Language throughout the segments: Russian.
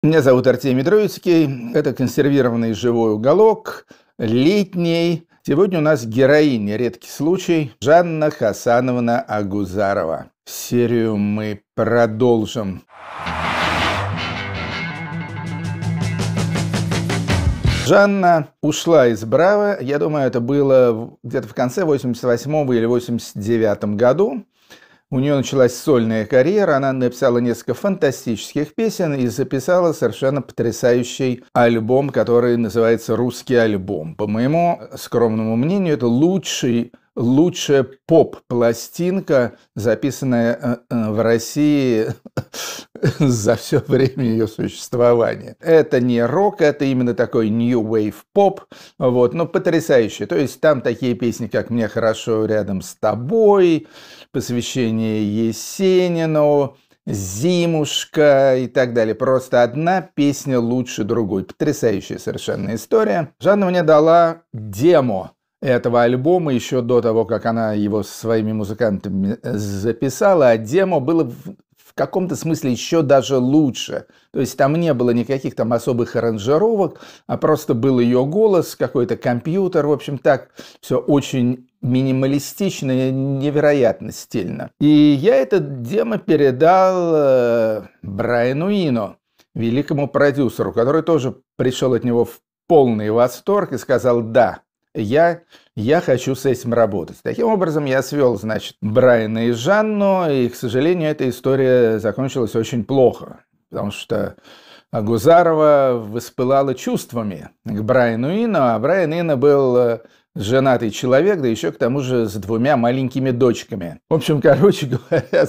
Меня зовут Артемий Троицкий. Это консервированный живой уголок, летний. Сегодня у нас героиня, редкий случай, Жанна Хасановна Агузарова. Серию мы продолжим. Жанна ушла из Браво, я думаю, это было где-то в конце 88 или 89 году. У нее началась сольная карьера, она написала несколько фантастических песен и записала совершенно потрясающий альбом, который называется «Русский альбом». По моему скромному мнению, это лучшая поп-пластинка, записанная в России за все время ее существования. Это не рок, это именно такой new wave поп, но потрясающий. То есть там такие песни, как «Мне хорошо рядом с тобой», посвящение Есенину, «Зимушка» и так далее. Просто одна песня лучше другой. Потрясающая совершенно история. Жанна мне дала демо этого альбома еще до того, как она его со своими музыкантами записала, а демо было в каком-то смысле еще даже лучше. То есть там не было никаких там особых аранжировок, а просто был ее голос, какой-то компьютер, в общем, так все очень минималистично и невероятно стильно. И я этот демо передал Брайану Ино, великому продюсеру, который тоже пришел от него в полный восторг и сказал: да, я хочу с этим работать. Таким образом, я свел, Брайана и Жанну, и, к сожалению, эта история закончилась очень плохо, потому что Агузарова воспылала чувствами к Брайану Ино, а Брайан Ино был женатый человек, да еще к тому же с двумя маленькими дочками. В общем, короче говоря,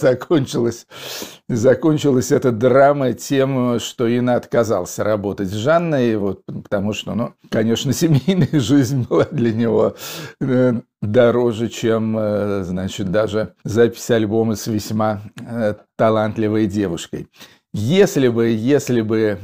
закончилась эта драма тем, что Ино отказался работать с Жанной, потому что, конечно, семейная жизнь была для него дороже, чем, даже запись альбома с весьма талантливой девушкой. Если бы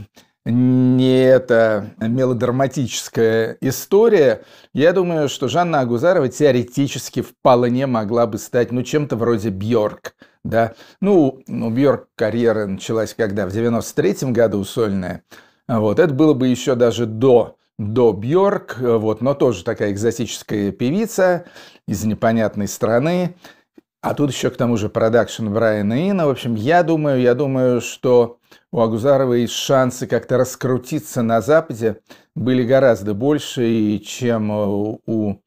не эта мелодраматическая история, я думаю, что Жанна Агузарова теоретически вполне могла бы стать, чем-то вроде Бьорк, да. Бьорк карьера началась когда? В 93-м году сольная. Это было бы еще даже до Бьорк, но тоже такая экзотическая певица из непонятной страны. А тут еще к тому же продакшн Брайана Ино. В общем, я думаю, что у Агузаровой шансы как-то раскрутиться на Западе были гораздо больше, чем у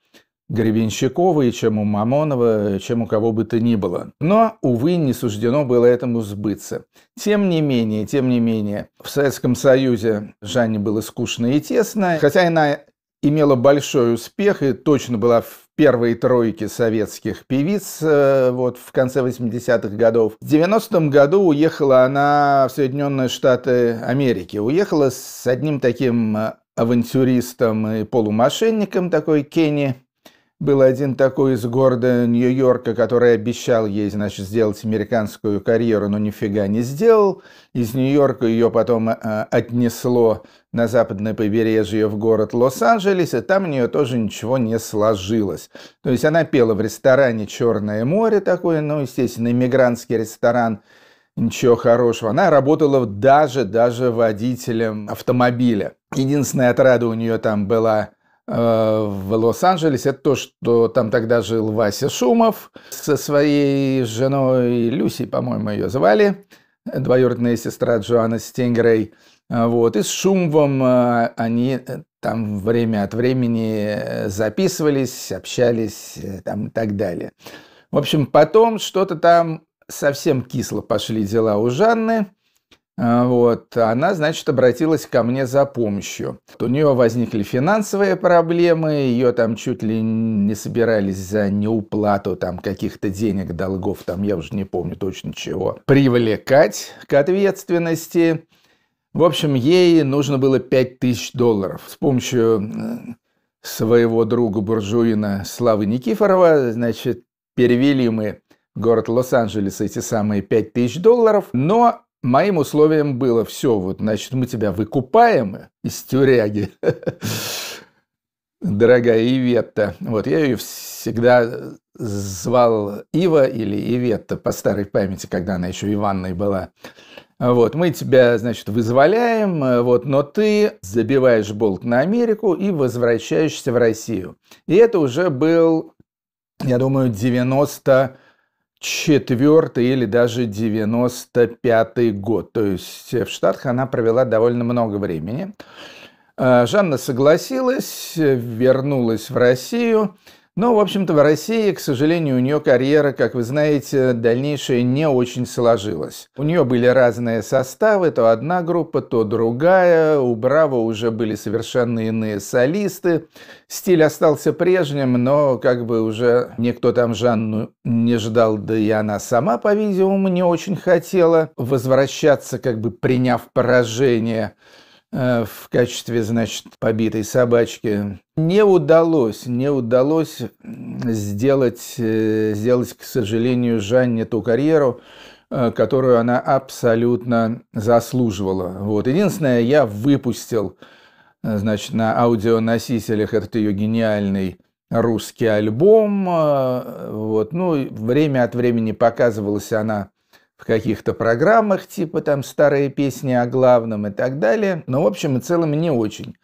Гребенщикова, и чем у Мамонова, чем у кого бы то ни было. Но, увы, не суждено было этому сбыться. Тем не менее, в Советском Союзе Жанне было скучно и тесно, хотя она имела большой успех и точно была в первой тройке советских певиц в конце 80-х годов. В 90-м году уехала она в Соединенные Штаты Америки. Уехала с одним таким авантюристом и полумошенником, такой Кенни. Был один такой из города Нью-Йорка, который обещал ей, сделать американскую карьеру, но нифига не сделал. Из Нью-Йорка ее потом отнесло на западное побережье в город Лос-Анджелес, и там у нее тоже ничего не сложилось. То есть она пела в ресторане «Черное море», такой, естественно, иммигрантский ресторан, ничего хорошего. Она работала даже водителем автомобиля. Единственная отрада у нее там была в Лос-Анджелесе, это то, что там тогда жил Вася Шумов со своей женой Люси, по-моему, ее звали, двоюродная сестра Джоанна Стингрей. И с Шумовым они там время от времени записывались, общались и так далее. В общем, потом что-то там совсем кисло пошли дела у Жанны. Она, обратилась ко мне за помощью. У нее возникли финансовые проблемы, ее там чуть ли не собирались за неуплату каких-то денег, долгов, я уже не помню точно чего, привлекать к ответственности. В общем, ей нужно было $5000. С помощью своего друга-буржуина Славы Никифорова, перевели мы в город Лос-Анджелес эти самые $5000, но моим условием было: все, мы тебя выкупаем из тюряги, дорогая Иветта. Я ее всегда звал Ива или Иветта по старой памяти, когда она еще Иванной была. Вот, мы тебя, значит, вызволяем, вот, но ты забиваешь болт на Америку и возвращаешься в Россию. И это уже был, я думаю, 94-й или даже 95-й год. То есть в Штатах она провела довольно много времени. Жанна согласилась, вернулась в Россию. Но, в общем-то, в России, к сожалению, у нее карьера, как вы знаете, дальнейшая не очень сложилась. У нее были разные составы, то одна группа, то другая. У Браво уже были совершенно иные солисты. Стиль остался прежним, но как бы уже никто там Жанну не ждал, да и она сама, по-видимому, не очень хотела возвращаться, как бы приняв поражение в качестве, значит, побитой собачки. Не удалось сделать, к сожалению, Жанне ту карьеру, которую она абсолютно заслуживала. Вот. Единственное, я выпустил, значит, на аудионосителях этот ее гениальный русский альбом. Вот. Ну, время от времени показывалась она в каких-то программах, типа там «Старые песни о главном» и так далее. Но, в общем и целом, не очень.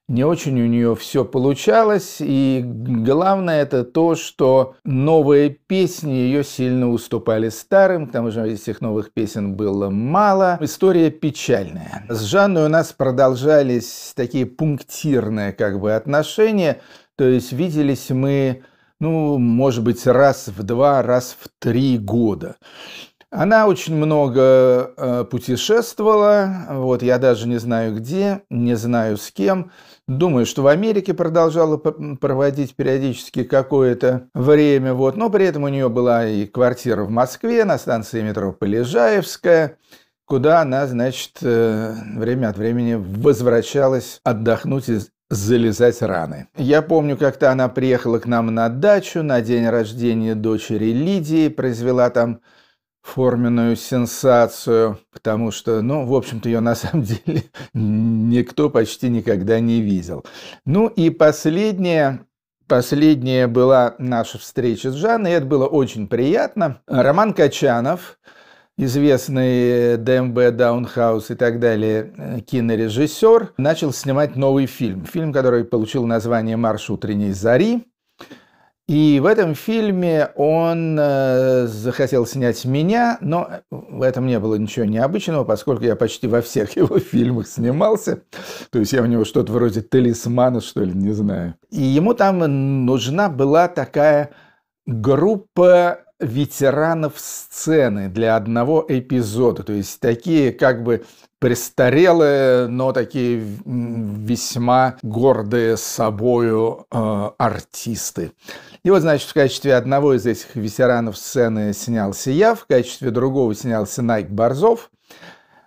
Не очень у нее все получалось. И главное это то, что новые песни ее сильно уступали старым. К тому же этих новых песен было мало. История печальная. С Жанной у нас продолжались такие пунктирные как бы отношения. То есть виделись мы, ну, может быть, раз в 2, раз в 3 года. Она очень много путешествовала, вот, я даже не знаю где, не знаю с кем. Думаю, что в Америке продолжала проводить периодически какое-то время, вот, но при этом у нее была и квартира в Москве на станции метро Полежаевская, куда она, значит, время от времени возвращалась отдохнуть и залезать раны. Я помню, как-то она приехала к нам на дачу на день рождения дочери Лидии, произвела там форменную сенсацию, потому что, ну, в общем-то, ее на самом деле никто почти никогда не видел. Ну и последняя была наша встреча с Жанной, и это было очень приятно. Роман Качанов, известный ДМБ, Даунхаус и так далее, кинорежиссер, начал снимать новый фильм. Фильм, который получил название «Марш утренней зари». И в этом фильме он захотел снять меня, но в этом не было ничего необычного, поскольку я почти во всех его фильмах снимался. То есть я у него что-то вроде талисмана, что ли, не знаю. И ему там нужна была такая группа ветеранов сцены для одного эпизода. То есть такие как бы престарелые, но такие весьма гордые собою артисты. И вот, значит, в качестве одного из этих ветеранов сцены снялся я, в качестве другого снялся Найк Борзов,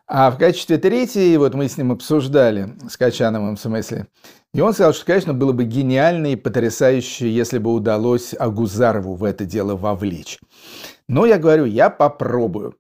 а в качестве третьей, вот мы с ним обсуждали, с Качановым в смысле, и он сказал, что, конечно, было бы гениально и потрясающе, если бы удалось Агузарову в это дело вовлечь. Но я говорю, я попробую.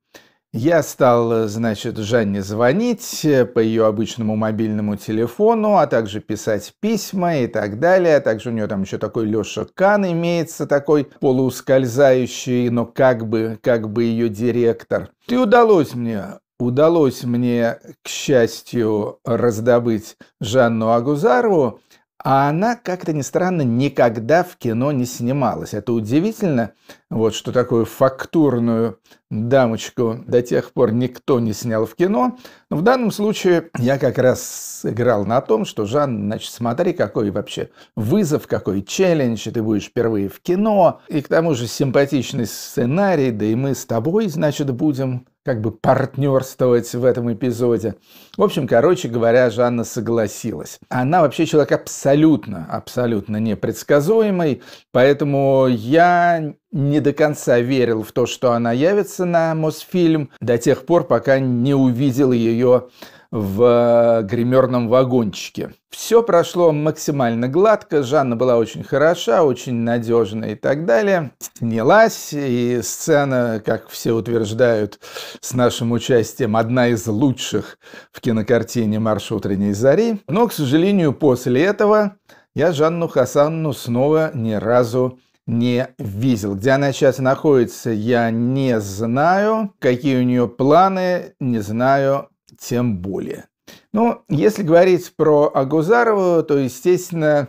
Я стал, значит, Жанне звонить по ее обычному мобильному телефону, а также писать письма и так далее. А также у нее там еще такой Леша Кан имеется, такой полуускользающий, но как бы ее директор. И удалось мне, к счастью, раздобыть Жанну Агузарову, а она, как-то ни странно, никогда в кино не снималась. Это удивительно, вот, что такую фактурную дамочку до тех пор никто не снял в кино. Но в данном случае я как раз сыграл на том, что, Жанна, значит, смотри, какой вообще вызов, какой челлендж, и ты будешь впервые в кино. И к тому же симпатичный сценарий, да и мы с тобой, значит, будем как бы партнерствовать в этом эпизоде. В общем, короче говоря, Жанна согласилась. Она вообще человек абсолютно непредсказуемый, поэтому я не до конца верил в то, что она явится на Мосфильм до тех пор, пока не увидел ее в гримерном вагончике. Все прошло максимально гладко, Жанна была очень хороша, очень надежна и так далее. Снялась, и сцена, как все утверждают, с нашим участием одна из лучших в кинокартине «Марш утренней зари». Но, к сожалению, после этого я Жанну Хасановну снова ни разу не видел. Где она сейчас находится, я не знаю. Какие у нее планы, не знаю тем более. Ну, если говорить про Агузарову, то, естественно,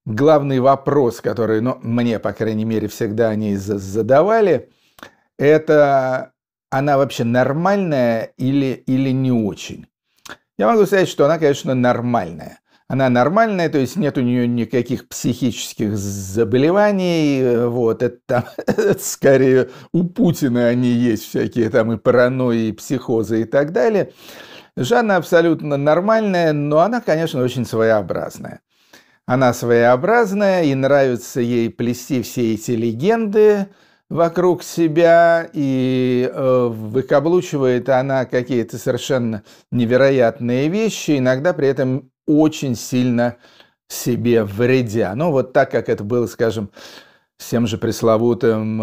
главный вопрос, который, мне, по крайней мере, всегда они задавали, это она вообще нормальная или не очень. Я могу сказать, что она, конечно, нормальная. Она нормальная, то есть нет у нее никаких психических заболеваний. Вот, это скорее у Путина они есть, всякие там и паранойи, и психозы и так далее. Жанна абсолютно нормальная, но она, конечно, очень своеобразная. Она своеобразная, и нравится ей плести все эти легенды вокруг себя, и выкаблучивает она какие-то совершенно невероятные вещи, иногда при этом очень сильно себе вредя. Ну, вот так, как это было, скажем, с тем же пресловутым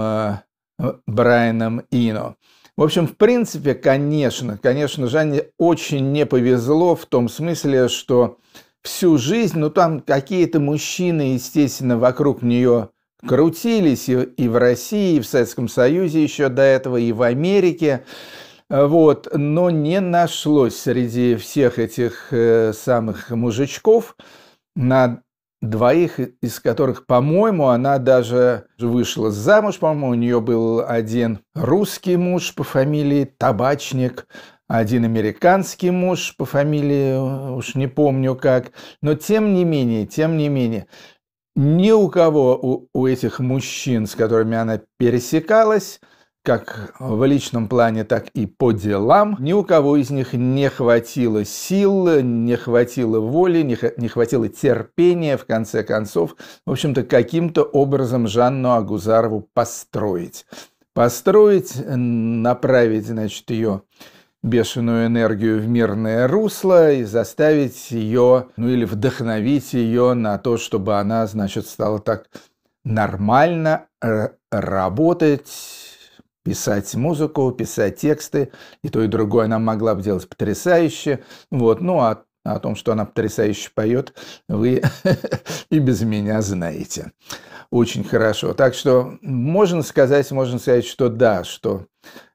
Брайаном Ино. В общем, в принципе, конечно, Жанне очень не повезло в том смысле, что всю жизнь, там какие-то мужчины, естественно, вокруг нее крутились и в России, и в Советском Союзе еще до этого, и в Америке, вот, но не нашлось среди всех этих самых мужичков на двоих, из которых, по-моему, она даже вышла замуж, по-моему, у нее был один русский муж по фамилии Табачник, один американский муж по фамилии, уж не помню как, но тем не менее, ни у кого у этих мужчин, с которыми она пересекалась, как в личном плане, так и по делам, ни у кого из них не хватило сил, не хватило воли, не хватило терпения, в конце концов, в общем-то, каким-то образом Жанну Агузарову построить. Направить, значит, ее бешеную энергию в мирное русло и заставить ее, или вдохновить ее на то, чтобы она, значит, стала так нормально работать, писать музыку, писать тексты, и то, и другое она могла бы делать потрясающе. Вот. О том, что она потрясающе поет, вы и без меня знаете. Очень хорошо. Так что можно сказать, что да, что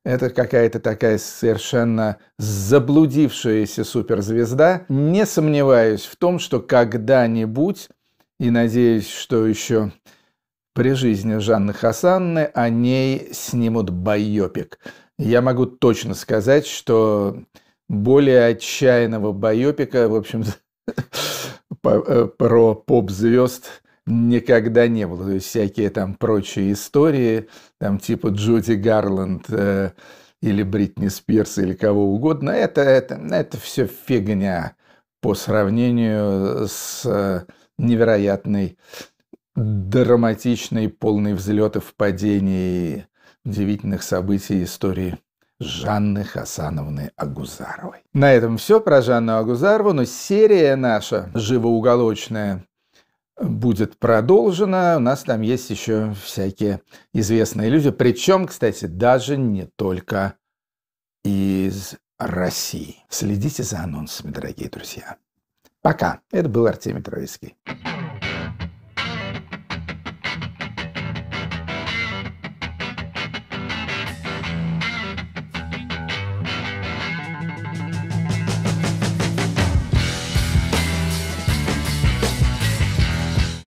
это какая-то такая совершенно заблудившаяся суперзвезда. Не сомневаюсь в том, что когда-нибудь, и надеюсь, что еще при жизни Жанны Хасановны, о ней снимут байопик. Я могу точно сказать, что более отчаянного байопика, в общем, про поп-звезд никогда не было. То есть всякие там прочие истории, там типа Джуди Гарланд или Бритни Спирс или кого угодно, это все фигня по сравнению с невероятной, драматичной, полной взлетов, падений, удивительных событий истории Жанны Хасановны Агузаровой. На этом все про Жанну Агузарову, но серия наша живоуголочная будет продолжена. У нас там есть еще всякие известные люди, причем, кстати, даже не только из России. Следите за анонсами, дорогие друзья. Пока. Это был Артемий Троицкий.